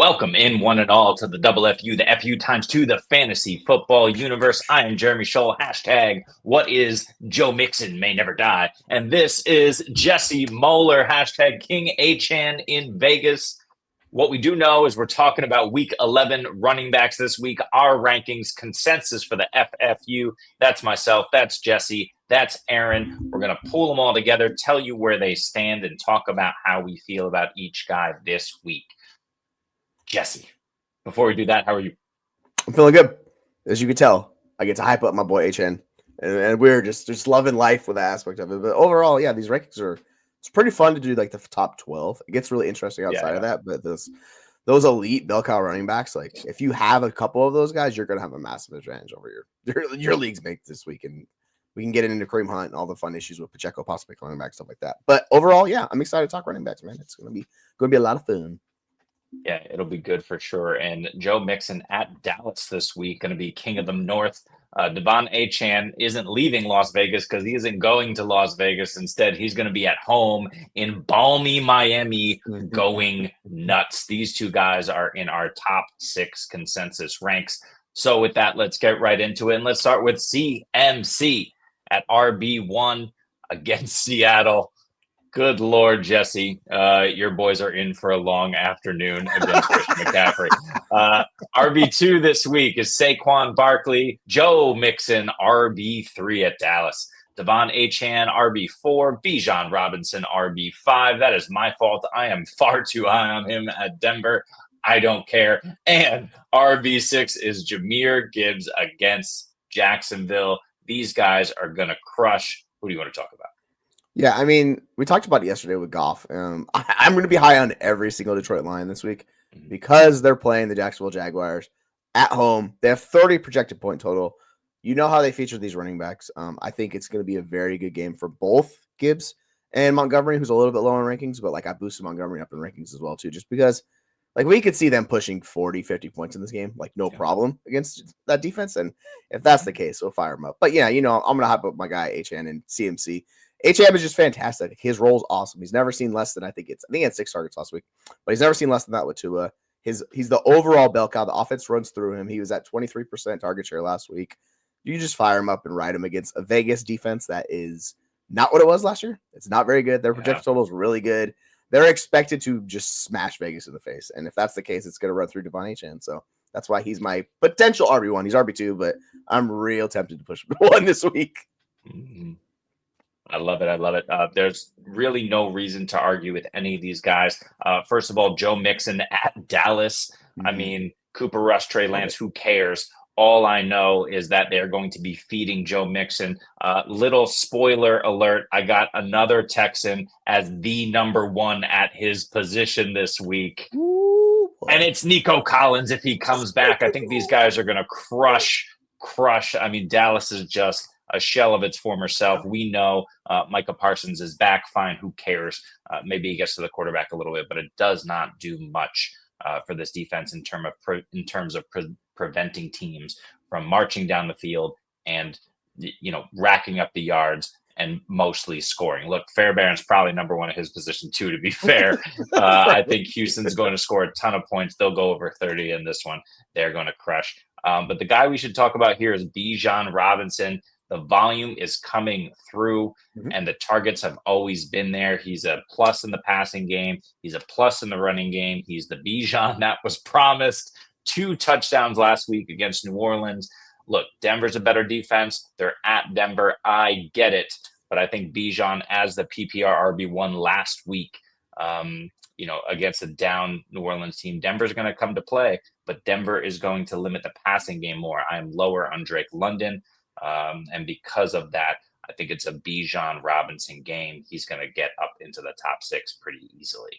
Welcome in one and all to the double FU, the FU times two, the fantasy football universe. I am Jeremy Scholl, hashtag what is Joe Mixon may never die. And this is Jesse Moeller, hashtag King Achan in Vegas. What we do know is we're talking about week 11 running backs this week, our rankings consensus for the FFU. That's myself, that's Jesse, that's Aaron. We're going to pull them all together, tell you where they stand, and talk about how we feel about each guy this week. Jesse, before we do that, how are you? I'm feeling good. As you can tell, I get to hype up my boy HN. And we're just loving life with that aspect of it. But overall, yeah, these rankings it's pretty fun to do like the top 12. It gets really interesting outside of that. But those elite bell cow running backs, like if you have a couple of those guys, you're gonna have a massive advantage over your league's mate this week. And we can get into Kareem Hunt and all the fun issues with Pacheco, possibly running back, stuff like that. But overall, yeah, I'm excited to talk running backs, man. It's gonna be a lot of fun. Yeah, it'll be good for sure. And Joe Mixon at Dallas this week, going to be king of the North. Devon Achan isn't leaving Las Vegas because he isn't going to Las Vegas. Instead, he's going to be at home in balmy Miami going nuts. These two guys are in our top 6 consensus ranks. So with that, let's get right into it. And let's start with CMC at RB1 against Seattle. Good Lord, Jesse. Your boys are in for a long afternoon against Christian McCaffrey. RB2 this week is Saquon Barkley. Joe Mixon, RB3 at Dallas. Devon Achan, RB4. Bijan Robinson, RB5. That is my fault. I am far too high on him at Denver. I don't care. And RB6 is Jahmyr Gibbs against Jacksonville. These guys are going to crush. Who do you want to talk about? Yeah, I mean, we talked about it yesterday with Goff. I'm going to be high on every single Detroit Lion this week because they're playing the Jacksonville Jaguars at home. They have 30 projected point total. You know how they feature these running backs. I think it's going to be a very good game for both Gibbs and Montgomery, who's a little bit low in rankings, but like I boosted Montgomery up in rankings as well too, just because like we could see them pushing 40, 50 points in this game, like no problem against that defense. And if that's the case, we'll fire them up. But yeah, I'm going to hype up my guy HN and CMC. HM is just fantastic. His role's awesome. He's never seen less than I think he had 6 targets last week, but he's never seen less than that with Tua. He's the overall bell cow. The offense runs through him. He was at 23% target share last week. You just fire him up and ride him against a Vegas defense that is not what it was last year. It's not very good. Their projected total is really good. They're expected to just smash Vegas in the face, and if that's the case, it's going to run through Devon Achan. So that's why he's my potential RB1. He's RB2, but I'm real tempted to push him to 1 this week. Mm-hmm. I love it. There's really no reason to argue with any of these guys. First of all, Joe Mixon at Dallas. I mean, Cooper Rush, Trey Lance, who cares? All I know is that they're going to be feeding Joe Mixon. Little spoiler alert, I got another Texan as the number 1 at his position this week. And it's Nico Collins if he comes back. I think these guys are going to crush. I mean, Dallas is just a shell of its former self. We know Micah Parsons is back. Fine, who cares? Maybe he gets to the quarterback a little bit, but it does not do much for this defense in terms of preventing teams from marching down the field and racking up the yards and mostly scoring. Look, Fairbairn's probably number 1 at his position too, to be fair. I think Houston's going to score a ton of points. They'll go over 30 in this one. They're going to crush. But the guy we should talk about here is Bijan Robinson. The volume is coming through, and the targets have always been there. He's a plus in the passing game. He's a plus in the running game. He's the Bijan that was promised. 2 touchdowns last week against New Orleans. Look, Denver's a better defense. They're at Denver. I get it. But I think Bijan as the PPR RB1 last week, against a down New Orleans team, Denver's going to come to play, but Denver is going to limit the passing game more. I'm lower on Drake London. And because of that, I think it's a Bijan Robinson game. He's going to get up into the top 6 pretty easily.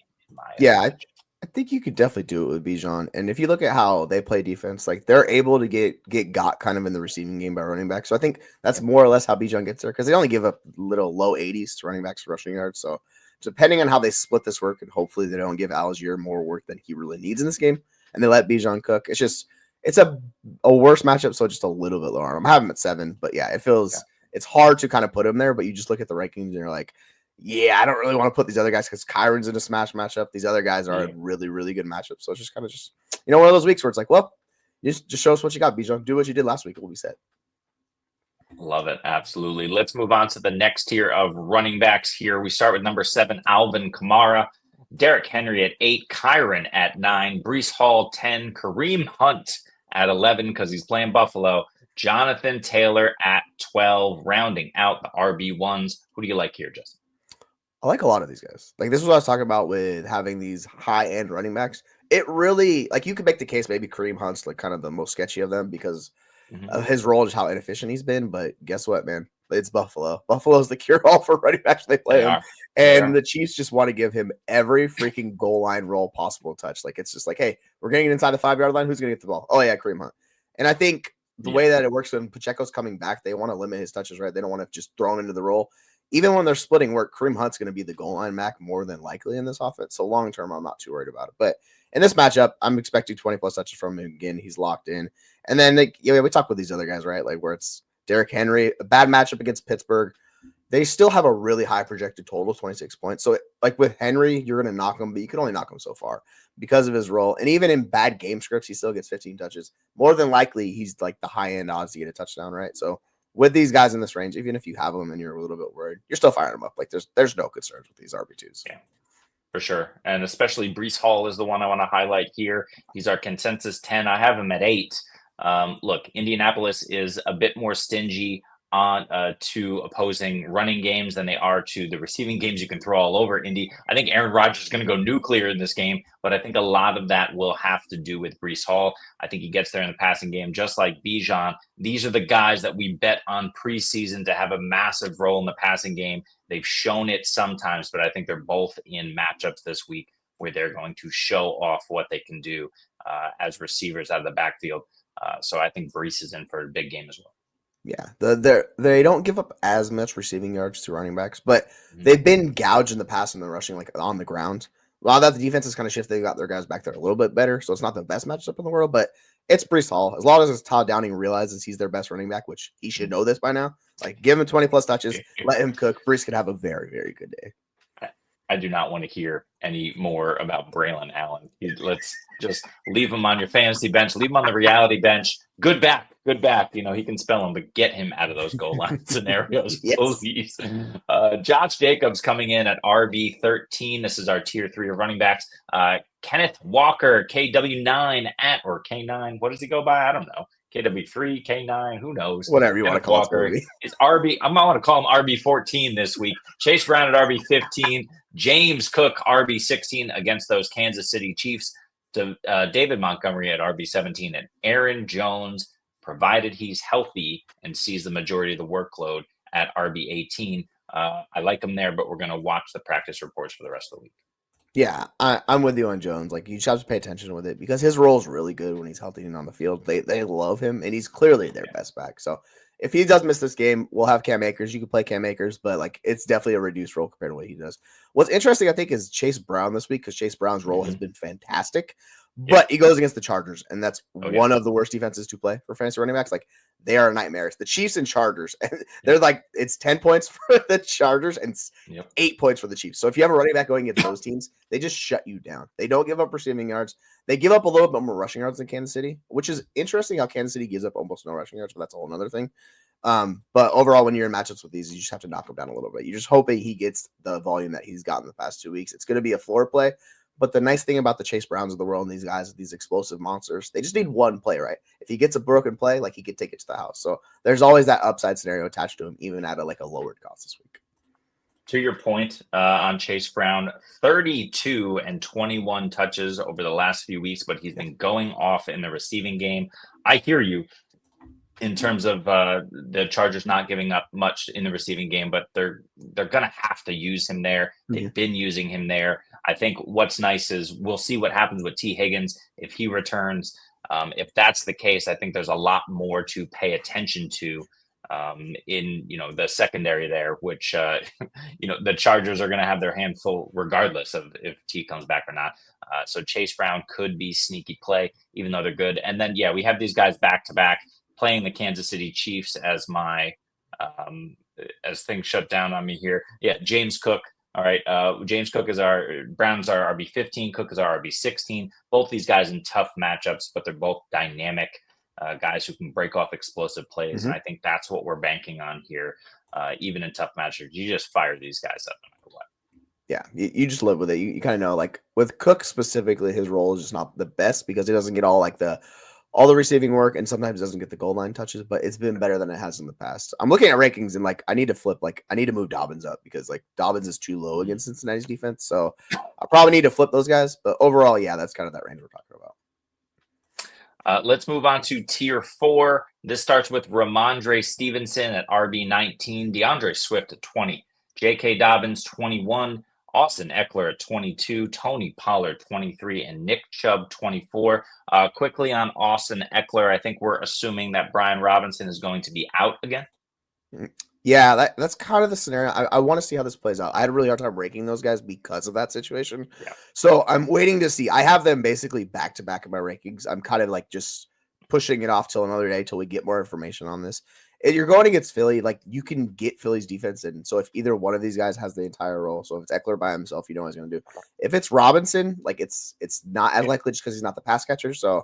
I think you could definitely do it with Bijan. And if you look at how they play defense, like they're able to get got kind of in the receiving game by running back. So I think that's more or less how Bijan gets there because they only give up little low 80s to running backs for rushing yards. So depending on how they split this work, and hopefully they don't give Algier more work than he really needs in this game, and they let Bijan cook. It's a worse matchup, so just a little bit lower. I'm having him at 7, but yeah, it feels it's hard to kind of put him there. But you just look at the rankings and you're like, yeah, I don't really want to put these other guys because Kyron's in a smash matchup. These other guys are Yeah. a really, really good matchup. So it's just kind of one of those weeks where it's like, well, just show us what you got, Bijan. Do what you did last week. We'll be set. Love it. Absolutely. Let's move on to the next tier of running backs here. We start with number 7, Alvin Kamara, Derrick Henry at 8, Kyron at 9, Brees Hall 10, Kareem Hunt at 11 because he's playing Buffalo, Jonathan Taylor at 12, rounding out the RB1s. Who do you like here, Justin? I like a lot of these guys. Like, this is what I was talking about with having these high-end running backs. It really, like, you could make the case maybe Kareem Hunt's like kind of the most sketchy of them because of his role, just how inefficient he's been. But guess what, man? It's Buffalo. Buffalo's the cure-all for running backs. They play him. And the Chiefs just want to give him every freaking goal line role possible touch. Like, it's just like, hey, we're getting it inside the 5-yard line. Who's going to get the ball? Oh, yeah, Kareem Hunt. And I think the way that it works when Pacheco's coming back, they want to limit his touches, right? They don't want to just throw him into the role. Even when they're splitting work, Kareem Hunt's going to be the goal line Mac more than likely in this offense. So long term, I'm not too worried about it. But in this matchup, I'm expecting 20 plus touches from him again. He's locked in. And then we talk with these other guys, right? Like where it's Derrick Henry, a bad matchup against Pittsburgh. They still have a really high projected total, 26 points. So like with Henry, you're going to knock him, but you can only knock him so far because of his role. And even in bad game scripts, he still gets 15 touches. More than likely, he's like the high end odds to get a touchdown, right? So with these guys in this range, even if you have them and you're a little bit worried, you're still firing them up. Like there's no concerns with these RB2s. Yeah, for sure. And especially Brees Hall is the one I want to highlight here. He's our consensus 10. I have him at 8. Look, Indianapolis is a bit more stingy on to opposing running games than they are to the receiving games you can throw all over Indy. I think Aaron Rodgers is going to go nuclear in this game, but I think a lot of that will have to do with Brees Hall. I think he gets there in the passing game, just like Bijan. These are the guys that we bet on preseason to have a massive role in the passing game. They've shown it sometimes, but I think they're both in matchups this week where they're going to show off what they can do as receivers out of the backfield. So I think Brees is in for a big game as well. Yeah, they don't give up as much receiving yards to running backs, but they've been gouged in the past and the rushing, like on the ground. A lot of that, the defense is kind of shifted. They got their guys back there a little bit better, so it's not the best matchup in the world, but it's Brees Hall. As long as Todd Downing realizes he's their best running back, which he should know this by now, like give him 20 plus touches, let him cook. Brees could have a very, very good day. I do not want to hear any more about Braylon Allen. Let's just leave him on your fantasy bench. Leave him on the reality bench. Good back. You know, he can spell them, but get him out of those goal line scenarios, please. Josh Jacobs coming in at RB13. This is our tier 3 of running backs. Kenneth Walker, KW9 at, or K9. What does he go by? I don't know. KW3, K9, who knows? Whatever you want to call Walker it. Is RB. I might want to call him RB14 this week. Chase Brown at RB15. James Cook, RB16 against those Kansas City Chiefs. To David Montgomery at RB17 and Aaron Jones, provided he's healthy and sees the majority of the workload, at RB18. I like him there, but we're going to watch the practice reports for the rest of the week. Yeah, I'm with you on Jones. Like, you just have to pay attention with it because his role is really good when he's healthy and on the field. They love him, and he's clearly their best back. So if he does miss this game, we'll have Cam Akers. You can play Cam Akers, but like it's definitely a reduced role compared to what he does. What's interesting, I think, is Chase Brown this week because Chase Brown's role has been fantastic. But he goes against the Chargers, and that's one of the worst defenses to play for fantasy running backs. Like, they are nightmares. The Chiefs and Chargers, they're like, it's 10 points for the Chargers and 8 points for the Chiefs. So if you have a running back going against those teams, they just shut you down. They don't give up receiving yards. They give up a little bit more rushing yards than Kansas City, which is interesting how Kansas City gives up almost no rushing yards, but that's a whole other thing. But overall, when you're in matchups with these, you just have to knock him down a little bit. You're just hoping he gets the volume that he's gotten the past 2 weeks. It's going to be a floor play. But the nice thing about the Chase Browns of the world and these guys, these explosive monsters, they just need one play, right? If he gets a broken play, like he could take it to the house. So there's always that upside scenario attached to him, even at a lowered cost this week. To your point on Chase Brown, 32 and 21 touches over the last few weeks, but he's been going off in the receiving game. I hear you in terms of the Chargers not giving up much in the receiving game, but they're going to have to use him there. They've been using him there. I think what's nice is we'll see what happens with T. Higgins if he returns. If that's the case, I think there's a lot more to pay attention to in the secondary there, which the Chargers are going to have their hand full regardless of if T comes back or not. So Chase Brown could be sneaky play, even though they're good. And then we have these guys back to back playing the Kansas City Chiefs as my as things shut down on me here. Yeah, James Cook. All right, James Cook is our Browns are RB15. Cook is our RB16. Both these guys in tough matchups, but they're both dynamic guys who can break off explosive plays, and I think that's what we're banking on here. Even in tough matchups, you just fire these guys up no matter what. Yeah, you just live with it. You kind of know, like with Cook specifically, his role is just not the best because he doesn't get all the receiving work and sometimes doesn't get the goal line touches, but it's been better than it has in the past. I'm looking at rankings and like I need to move Dobbins up because like Dobbins is too low against Cincinnati's defense. So I probably need to flip those guys. But overall, yeah, that's kind of that range we're talking about. Let's move on to tier 4. This starts with Ramondre Stevenson at RB19, DeAndre Swift at 20, J.K. Dobbins 21, Austin Eckler at 22, Tony Pollard 23, and Nick Chubb 24. Quickly on Austin Eckler, I think we're assuming that Brian Robinson is going to be out again. Yeah, that's kind of the scenario. I want to see how this plays out. I had a really hard time ranking those guys because of that situation. Yeah. So I'm waiting to see. I have them basically back to back in my rankings. I'm kind of like just pushing it off till another day till we get more information on this. If you're going against Philly, like you can get Philly's defense in. So if either one of these guys has the entire role, so if it's Eckler by himself, you know what he's going to do. If it's Robinson, like it's not as likely just because he's not the pass catcher. So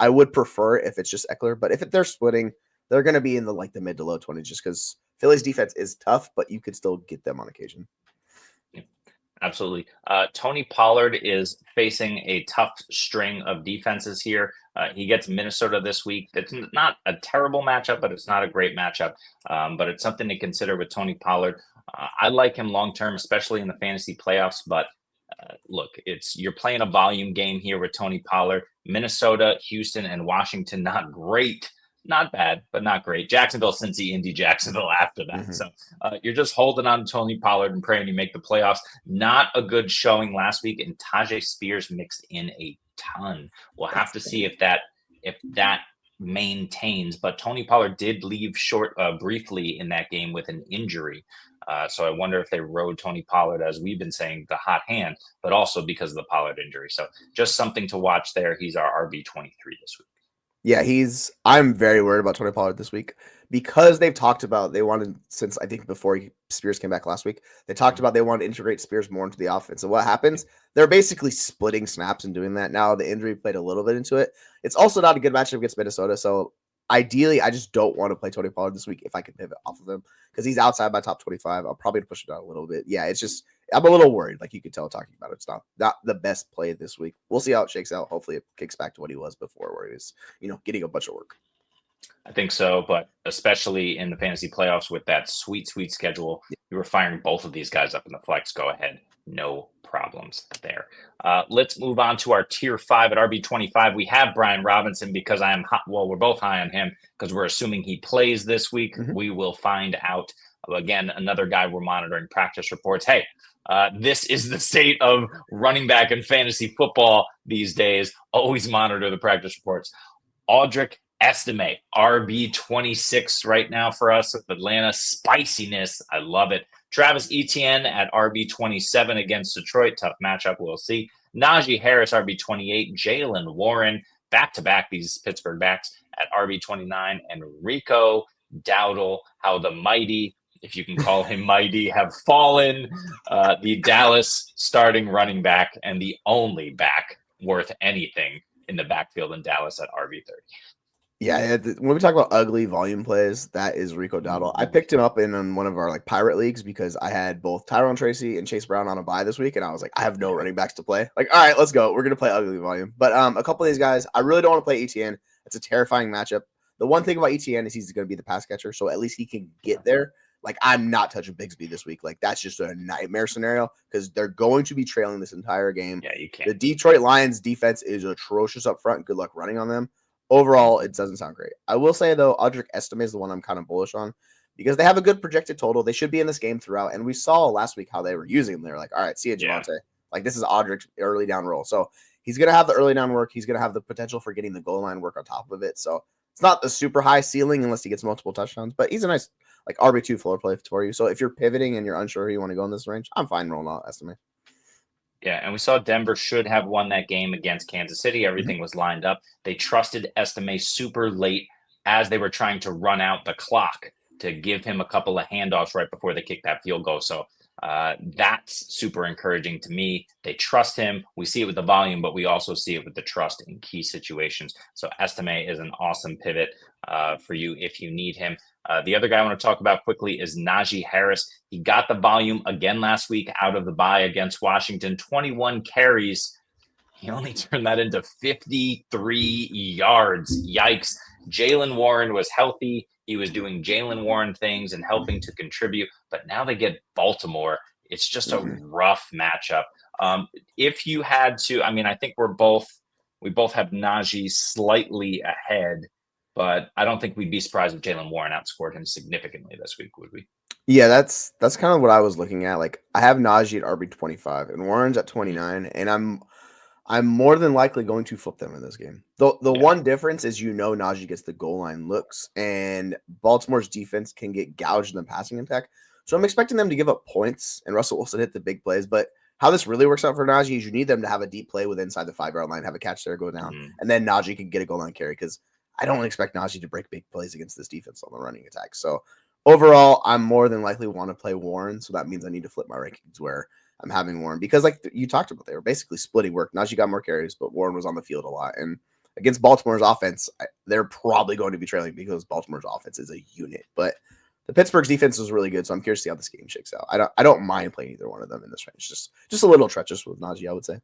I would prefer if it's just Eckler. But if they're splitting, they're going to be in the mid to low 20s just because Philly's defense is tough, but you could still get them on occasion. Absolutely. Tony Pollard is facing a tough string of defenses here. He gets Minnesota this week. It's not a terrible matchup, but it's not a great matchup. But it's something to consider with Tony Pollard. I like him long-term, especially in the fantasy playoffs. But look, you're playing a volume game here with Tony Pollard. Minnesota, Houston, and Washington, not great. Not bad, but not great. Jacksonville, Cincy, Indy, Jacksonville after that. So you're just holding on to Tony Pollard and praying you make the playoffs. Not a good showing last week, and Tajay Spears mixed in a ton. We'll have to see if that maintains. But Tony Pollard did leave short briefly in that game with an injury. So I wonder if they rode Tony Pollard, as we've been saying, the hot hand, but also because of the Pollard injury. So just something to watch there. He's our RB23 this week. Yeah, I'm very worried about Tony Pollard this week because they've talked about they wanted, since I think before Spears came back last week, they talked about they want to integrate Spears more into the offense. So what happens? They're basically splitting snaps and doing that. Now the injury played a little bit into it. It's also not a good matchup against Minnesota. So ideally, I just don't want to play Tony Pollard this week if I can pivot off of him because he's outside my top 25. I'll probably push it down a little bit. Yeah, it's just I'm a little worried. Like you could tell talking about it. It's not the best play this week. We'll see how it shakes out. Hopefully it kicks back to what he was before where he was, getting a bunch of work. I think so, but especially in the fantasy playoffs with that sweet schedule, you were firing both of these guys up in the flex. Go ahead. No problems there. Let's move on to our tier 5 at RB25. We have Brian Robinson because we're both high on him because we're assuming he plays this week. We will find out. Again, another guy we're monitoring practice reports. Hey, this is the state of running back in fantasy football these days. Always monitor the practice reports. Audric Estime, RB26 right now for us with Atlanta. Spiciness. I love it. Travis Etienne at RB27 against Detroit. Tough matchup. We'll see. Najee Harris, RB28. Jalen Warren, back-to-back these Pittsburgh backs at RB29. And Rico Dowdle, how the mighty, if you can call him mighty, have fallen. The Dallas starting running back and the only back worth anything in the backfield in Dallas at RB30. Yeah, when we talk about ugly volume plays, that is Rico Dowdle. I picked him up in one of our pirate leagues because I had both Tyrone Tracy and Chase Brown on a bye this week, and I was like, I have no running backs to play. Like, all right, let's go. We're gonna play ugly volume. But a couple of these guys, I really don't want to play ETN. It's a terrifying matchup. The one thing about ETN is he's going to be the pass catcher, so at least he can get there. Like, I'm not touching Bigsby this week. Like, that's just a nightmare scenario because they're going to be trailing this entire game. Yeah, you can't. The Detroit Lions defense is atrocious up front. Good luck running on them. Overall, it doesn't sound great. I will say, though, Audric Estime is the one I'm kind of bullish on because they have a good projected total. They should be in this game throughout. And we saw last week how they were using them. They were like, all right, see you, Javonte. Yeah. Like, this is Audric's early down role. So he's going to have the early down work. He's going to have the potential for getting the goal line work on top of it. So it's not the super high ceiling unless he gets multiple touchdowns, but he's a nice RB2 floor play for you. So if you're pivoting and you're unsure who you want to go in this range, I'm fine rolling out Estime. Yeah, and we saw Denver should have won that game against Kansas City. Everything was lined up. They trusted Estime super late as they were trying to run out the clock. to give him a couple of handoffs right before they kick that field goal. So that's super encouraging to me. They trust him. We see it with the volume, but we also see it with the trust in key situations. So Estime is an awesome pivot for you if you need him. The other guy I want to talk about quickly is Najee Harris. He got the volume again last week out of the bye against Washington, 21 carries. He only turned that into 53 yards. Yikes. Jalen Warren was healthy. He was doing Jalen Warren things and helping to contribute. But now they get Baltimore. It's just a rough matchup. If you had to, I mean, I think we both have Najee slightly ahead, but I don't think we'd be surprised if Jalen Warren outscored him significantly this week, would we? Yeah, that's kind of what I was looking at. Like, I have Najee at RB25 and Warren's at 29, and I'm more than likely going to flip them in this game. The one difference is, Najee gets the goal line looks, and Baltimore's defense can get gouged in the passing attack. So I'm expecting them to give up points, and Russell Wilson hit the big plays. But how this really works out for Najee is you need them to have a deep play with inside the 5-yard line, have a catch there, go down, and then Najee can get a goal line carry, because I don't expect Najee to break big plays against this defense on the running attack. So overall, I'm more than likely want to play Warren, so that means I need to flip my rankings where I'm having Warren, because like you talked about, they were basically splitting work. Najee got more carries, but Warren was on the field a lot. And against Baltimore's offense, they're probably going to be trailing because Baltimore's offense is a unit. But the Pittsburgh's defense is really good, so I'm curious to see how this game shakes out. I don't mind playing either one of them in this range. Just a little treacherous with Najee, I would say.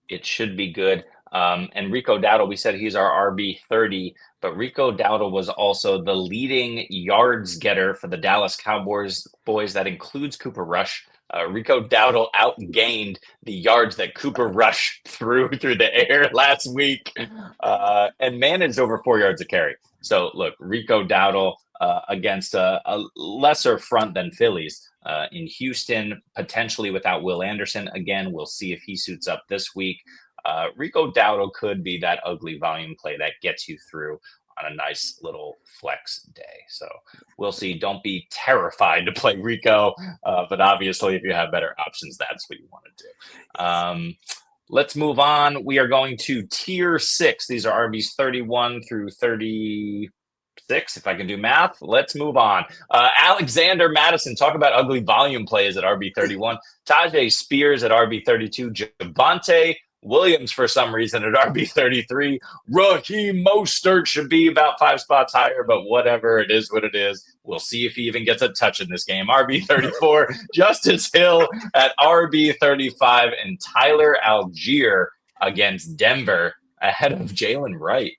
It should be good. And Rico Dowdle, we said he's our RB30, but Rico Dowdle was also the leading yards getter for the Dallas Cowboys. That includes Cooper Rush. Rico Dowdle outgained the yards that Cooper Rush threw through the air last week and managed over 4 yards a carry. So look, Rico Dowdle against a lesser front than Phillies in Houston, potentially without Will Anderson. Again, we'll see if he suits up this week. Rico Dowdle could be that ugly volume play that gets you through on a nice little flex day. So we'll see. Don't be terrified to play Rico, but obviously if you have better options, that's what you want to do. Let's move on. We are going to tier 6. These are RBs 31 through 36, if I can do math. Let's move on. Alexander Madison, talk about ugly volume plays at RB31. Tajay Spears at RB32. Javonte Williams, for some reason, at RB33. Raheem Mostert should be about 5 spots higher, but whatever, it is what it is. We'll see if he even gets a touch in this game. RB34, Justice Hill at RB35, and Tyler Algier against Denver ahead of Jalen Wright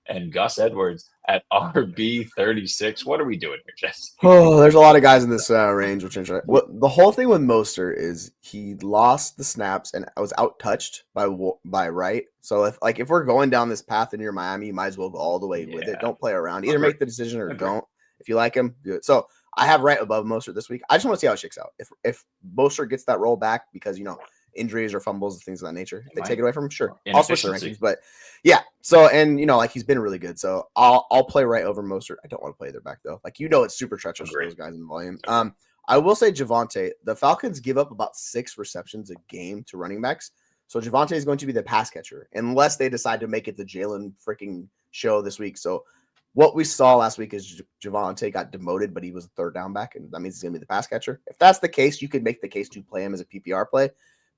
and Gus Edwards at RB36. What are we doing here, Jesse? Oh, there's a lot of guys in this range. The whole thing with Mostert is he lost the snaps and was out-touched by Wright. So if we're going down this path and you're Miami, you might as well go all the way with it. Don't play around. Either make the decision or don't. If you like him, do it. So I have Wright above Mostert this week. I just want to see how it shakes out. If Mostert gets that roll back because, injuries or fumbles and things of that nature, if they take it away from him, sure. I'll switch the rankings. But yeah, so, and he's been really good. So I'll play Wright over Mostert. I don't want to play their back though. It's super treacherous for those guys in the volume. I will say Javonte, the Falcons give up about 6 receptions a game to running backs. So Javonte is going to be the pass catcher unless they decide to make it the Jalen freaking show this week. So what we saw last week is Javonte got demoted, but he was a third down back, and that means he's going to be the pass catcher. If that's the case, you could make the case to play him as a PPR play.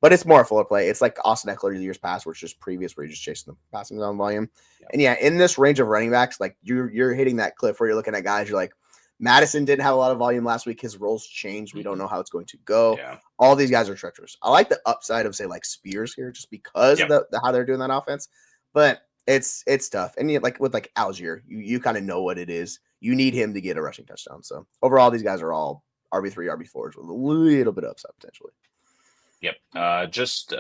But it's more a fuller play. It's like Austin Eckler years past, where it's just previous, where you're just chasing the passing down volume. Yep. And yeah, in this range of running backs, like you're hitting that cliff where you're looking at guys. You're like, Madison didn't have a lot of volume last week. His roles changed. We don't know how it's going to go. Yeah. All these guys are treacherous. I like the upside of, say, like Spears here, just because of how they're doing that offense. But it's tough. And with Algier, you kind of know what it is. You need him to get a rushing touchdown. So overall, these guys are all RB3, RB4s with a little bit of upside potentially. Yep. Just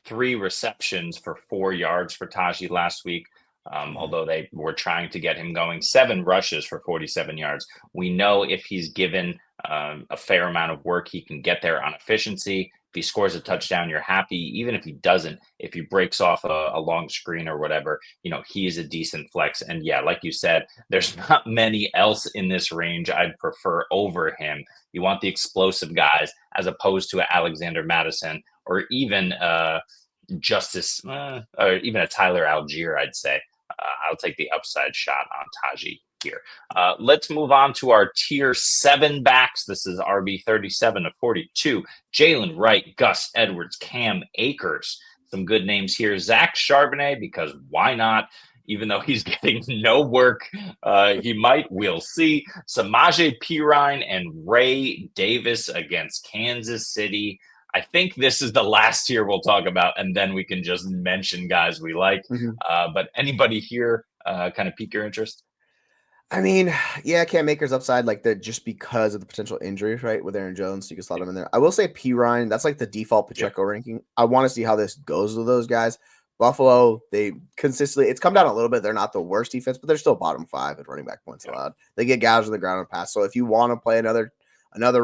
3 receptions for 4 yards for Tajay last week. Although they were trying to get him going. 7 rushes for 47 yards. We know if he's given a fair amount of work, he can get there on efficiency. If he scores a touchdown, you're happy. Even if he doesn't, if he breaks off a long screen or whatever, he is a decent flex. And yeah, like you said, there's not many else in this range I'd prefer over him. You want the explosive guys as opposed to Alexander Madison or even Justice or even a Tyler Algier, I'd say. I'll take the upside shot on Tajay here. Let's move on to our tier 7 backs. This is RB 37 to 42. Jalen Wright, Gus Edwards, Cam Akers. Some good names here. Zach Charbonnet, because why not? Even though he's getting no work, he might. We'll see. Samaje Perine and Ray Davis against Kansas City. I think this is the last tier we'll talk about, and then we can just mention guys we like. But anybody here kind of pique your interest? I mean, yeah, Cam Akers upside like that just because of the potential injuries, right? With Aaron Jones, you can slot him in there. I will say P. Ryan, that's like the default Pacheco ranking. I want to see how this goes with those guys. Buffalo, they consistently, it's come down a little bit. They're not the worst defense, but they're still bottom 5 at running back points allowed. They get gouged on the ground and pass. So if you want to play another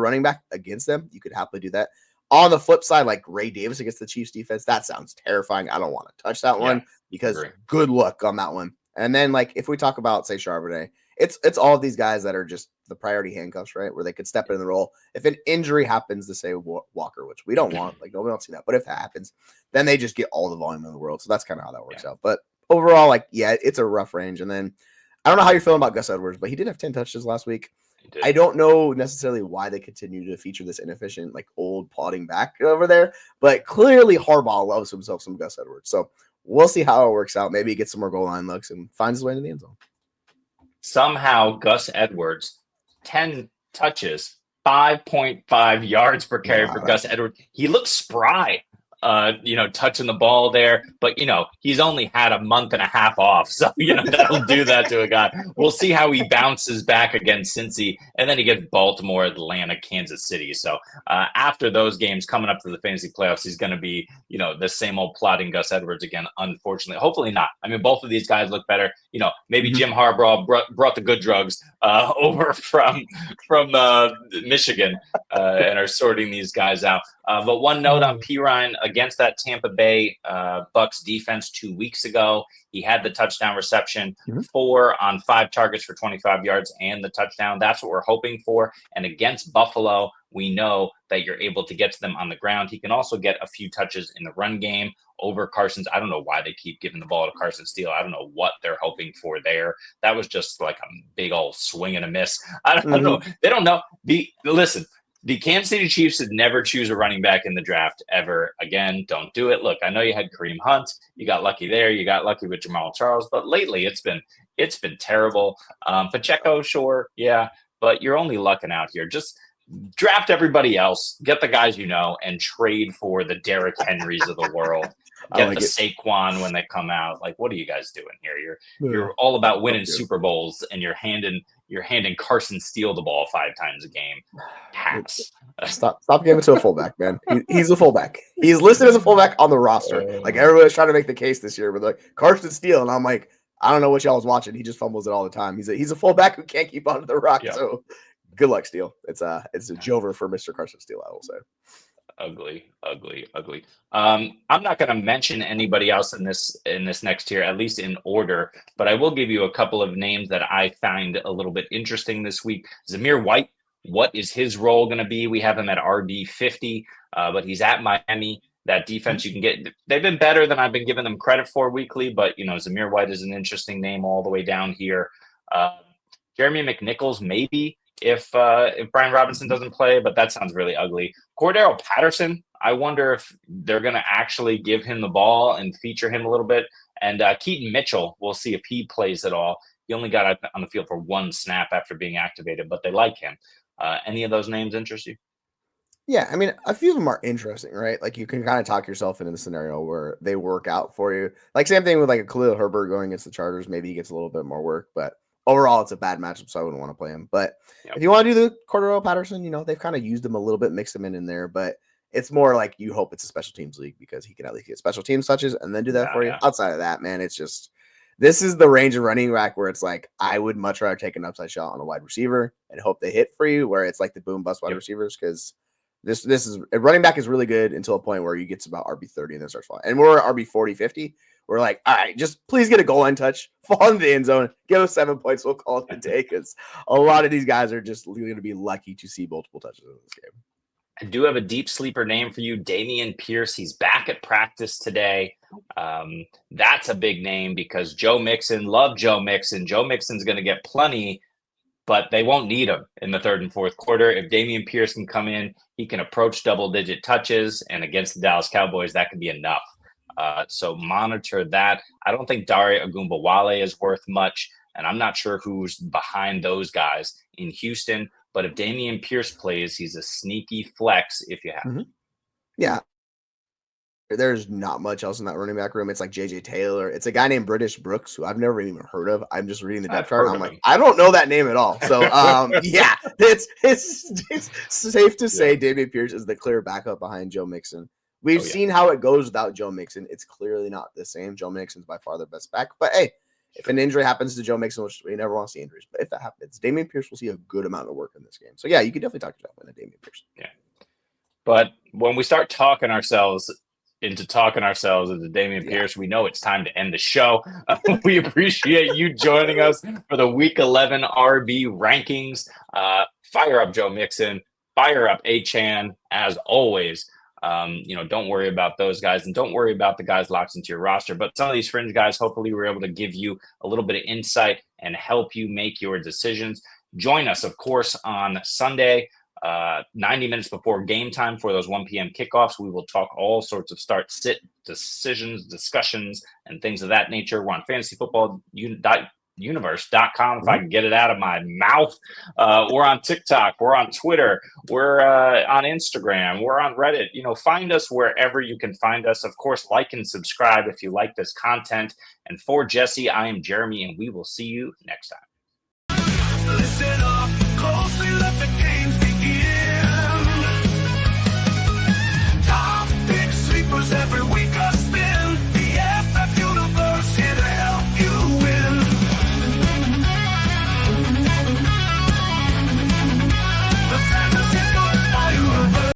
running back against them, you could happily do that. On the flip side, like Ray Davis against the Chiefs defense, that sounds terrifying. I don't want to touch that one because good luck on that one. And then, like, if we talk about, say, Charbonnet, it's all of these guys that are just the priority handcuffs, right? Where they could step in the role. If an injury happens to, say, Walker, which we don't want, like, nobody wants to see that. But if that happens, then they just get all the volume in the world. So that's kind of how that works out. But overall, like, yeah, it's a rough range. And then I don't know how you're feeling about Gus Edwards, but he did have 10 touches last week. I don't know necessarily why they continue to feature this inefficient, like, old plodding back over there. But clearly Harbaugh loves himself some Gus Edwards. So we'll see how it works out. Maybe he gets some more goal line looks and finds his way into the end zone. Somehow Gus Edwards, 10 touches, 5.5 yards per carry for Gus Edwards. He looks spry, touching the ball there. But, he's only had a month and a half off. So, that'll do that to a guy. We'll see how he bounces back against Cincy. And then he gets Baltimore, Atlanta, Kansas City. So after those games coming up to the fantasy playoffs, he's going to be, the same old plodding Gus Edwards again, unfortunately. Hopefully not. I mean, both of these guys look better. Maybe Jim Harbaugh brought the good drugs over from Michigan and are sorting these guys out. But one note on Perine against that Tampa Bay Bucks defense 2 weeks ago. He had the touchdown reception, 4 on 5 targets for 25 yards and the touchdown. That's what we're hoping for. And against Buffalo, we know that you're able to get to them on the ground. He can also get a few touches in the run game over Carson's. I don't know why they keep giving the ball to Carson Steele. I don't know what they're hoping for there. That was just like a big old swing and a miss. I don't know. They don't know. Listen. The Kansas City Chiefs would never choose a running back in the draft ever again. Don't do it. Look, I know you had Kareem Hunt. You got lucky there. You got lucky with Jamal Charles. But lately, it's been terrible. Pacheco, sure, yeah, but you're only lucking out here. Just draft everybody else, get the guys and trade for the Derrick Henrys of the world. Get the Saquon when they come out. Like, what are you guys doing here? You're all about winning Super Bowls, and you're handing Carson Steele the ball 5 times a game. Pass. Stop giving it to a fullback, man. He's a fullback. He's listed as a fullback on the roster. Like, everybody's trying to make the case this year with like Carson Steele, and I'm like, I don't know what y'all was watching. He just fumbles it all the time. He's a fullback who can't keep onto the rock. Yeah. So good luck, Steele. It's a jover for Mr. Carson Steele, I will say. Ugly. I'm not going to mention anybody else in this next tier, at least in order, but I will give you a couple of names that I find a little bit interesting this week. Zamir White, what is his role going to be? We have him at RB 50, but he's at Miami. That defense you can get, they've been better than I've been giving them credit for weekly, but Zamir White is an interesting name all the way down here. Jeremy McNichols, maybe. If Brian Robinson doesn't play, but that sounds really ugly. Cordero Patterson, I wonder if they're going to actually give him the ball and feature him a little bit. And Keaton Mitchell, we'll see if he plays at all. He only got on the field for 1 snap after being activated, but they like him. Any of those names interest you? Yeah, I mean, a few of them are interesting, right? Like, you can kind of talk yourself into the scenario where they work out for you. Like, same thing with like a Khalil Herbert going against the Chargers. Maybe he gets a little bit more work, but overall, it's a bad matchup, so I wouldn't want to play him. But if you want to do the Cordero Patterson, they've kind of used him a little bit, mixed him in there. But it's more like you hope it's a special teams league because he can at least get special teams touches and then do that for you. Outside of that, man, it's just this is the range of running back where it's like I would much rather take an upside shot on a wide receiver and hope they hit for you, where it's like the boom bust wide receivers because this is a running back is really good until a point where you get to about RB 30 and then starts falling. And we're at RB 40, 50. We're like, all right, just please get a goal line touch, fall in the end zone, give us 7 points. We'll call it a day because a lot of these guys are just going to be lucky to see multiple touches in this game. I do have a deep sleeper name for you, Dameon Pierce. He's back at practice today. That's a big name because Joe Mixon, love Joe Mixon. Joe Mixon's going to get plenty, but they won't need him in the third and fourth quarter. If Dameon Pierce can come in, he can approach double-digit touches, and against the Dallas Cowboys, that could be enough. So monitor that. I don't think Dare Ogunbowale is worth much, and I'm not sure who's behind those guys in Houston. But if Dameon Pierce plays, he's a sneaky flex if you have. Mm-hmm. Yeah. There's not much else in that running back room. It's like JJ Taylor. It's a guy named British Brooks, who I've never even heard of. I'm just reading the depth chart. I'm like, I don't know that name at all. So, yeah, it's safe to say Dameon Pierce is the clear backup behind Joe Mixon. We've seen how it goes without Joe Mixon. It's clearly not the same. Joe Mixon's by far the best back. But hey, if an injury happens to Joe Mixon, which we never want to see injuries, but if that happens, Dameon Pierce will see a good amount of work in this game. So yeah, you could definitely talk yourself into Dameon Pierce. Yeah. But when we start talking ourselves into Dameon Pierce, we know it's time to end the show. We appreciate you joining us for the Week 11 RB rankings. Fire up Joe Mixon, fire up Achane as always. Don't worry about those guys, and don't worry about the guys locked into your roster. But some of these fringe guys, hopefully we're able to give you a little bit of insight and help you make your decisions. Join us, of course, on Sunday, 90 minutes before game time for those 1 p.m. kickoffs. We will talk all sorts of start, sit, decisions, discussions, and things of that nature. We're on fantasyfootball.universe.com if I can get it out of my mouth. We're on TikTok. We're on Twitter. We're on Instagram. We're on Reddit. Find us wherever you can find us. Of course, like and subscribe if you like this content. And for Jesse, I am Jeremy, and we will see you next time. Listen up.